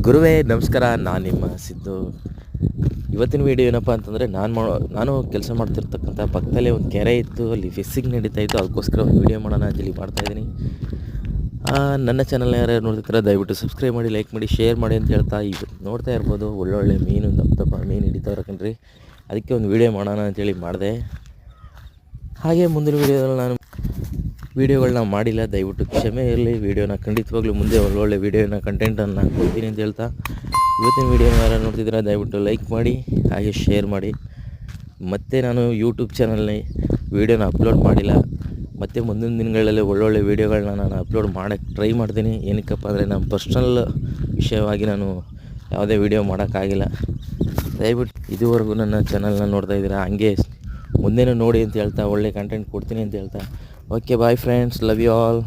ಗುರುವೇ ನಮಸ್ಕಾರ. ನಾನು ನಿಮ್ಮ ಸಿದ್ದು. ಇವತ್ತಿನ ವೀಡಿಯೋ ಏನಪ್ಪ ಅಂತಂದರೆ ನಾನು ಕೆಲಸ ಮಾಡ್ತಿರ್ತಕ್ಕಂಥ ಪಕ್ಕದಲ್ಲೇ ಒಂದು ಕೆರೆ ಇತ್ತು, ಅಲ್ಲಿ ಫಿಶಿಂಗ್ ನಡೀತಾ ಇತ್ತು. ಅದಕ್ಕೋಸ್ಕರ ಒಂದು ವೀಡಿಯೋ ಮಾಡೋಣ ಅಂತೇಳಿ ಮಾಡ್ತಾಯಿದ್ದೀನಿ. ನನ್ನ ಚಾನಲ್ನ ಯಾರ್ಯಾರು ನೋಡ್ತಿರ್ತಾರೆ ದಯವಿಟ್ಟು ಸಬ್ಸ್ಕ್ರೈಬ್ ಮಾಡಿ, ಲೈಕ್ ಮಾಡಿ, ಶೇರ್ ಮಾಡಿ ಅಂತ ಹೇಳ್ತಾ ಇವತ್ತು ನೋಡ್ತಾ ಇರ್ಬೋದು ಒಳ್ಳೊಳ್ಳೆ ಮೀನು, ದಪ್ಪ ಮೀನು ಹಿಡಿತಾವ್ರೆ ಕಣ್ರಿ. ಅದಕ್ಕೆ ಒಂದು ವೀಡಿಯೋ ಮಾಡೋಣ ಅಂತೇಳಿ ಮಾಡಿದೆ. ಹಾಗೆ ಮುಂದಿನ ವೀಡಿಯೋದಲ್ಲಿ ನಾನು ವೀಡಿಯೋಗಳನ್ನ ಮಾಡಿಲ್ಲ, ದಯವಿಟ್ಟು ಕ್ಷಮೆ ಇರಲಿ. ವೀಡಿಯೋನ ಖಂಡಿತವಾಗ್ಲೂ ಮುಂದೆ ಒಳ್ಳೊಳ್ಳೆ ವೀಡಿಯೋನ ಕಂಟೆಂಟನ್ನು ಕೊಡ್ತೀನಿ ಅಂತ ಹೇಳ್ತಾ ಇವತ್ತಿನ ವೀಡಿಯೋನ ಯಾರು ನೋಡ್ತಿದ್ದೀರಾ ದಯವಿಟ್ಟು ಲೈಕ್ ಮಾಡಿ, ಹಾಗೆ ಶೇರ್ ಮಾಡಿ. ಮತ್ತು ನಾನು ಯೂಟ್ಯೂಬ್ ಚಾನಲ್ನ ವೀಡಿಯೋನ ಅಪ್ಲೋಡ್ ಮಾಡಿಲ್ಲ. ಮತ್ತು ಮುಂದಿನ ದಿನಗಳಲ್ಲಿ ಒಳ್ಳೊಳ್ಳೆ ವೀಡಿಯೋಗಳನ್ನ ನಾನು ಅಪ್ಲೋಡ್ ಮಾಡೋಕ್ಕೆ ಟ್ರೈ ಮಾಡ್ತೀನಿ. ಏನಕ್ಕಪ್ಪ ಅಂದರೆ ನಮ್ಮ ಪರ್ಸ್ನಲ್ ವಿಷಯವಾಗಿ ನಾನು ಯಾವುದೇ ವೀಡಿಯೋ ಮಾಡೋಕ್ಕಾಗಿಲ್ಲ. ದಯವಿಟ್ಟು ಇದುವರೆಗೂ ನನ್ನ ಚಾನಲ್ನ ನೋಡ್ತಾ ಇದ್ದೀರಾ, ಹಂಗೆ ಮುಂದೆನೂ ನೋಡಿ ಅಂತ ಹೇಳ್ತಾ ಒಳ್ಳೆ ಕಂಟೆಂಟ್ ಕೊಡ್ತೀನಿ ಅಂತ ಹೇಳ್ತಾ okay bye friends, love you all.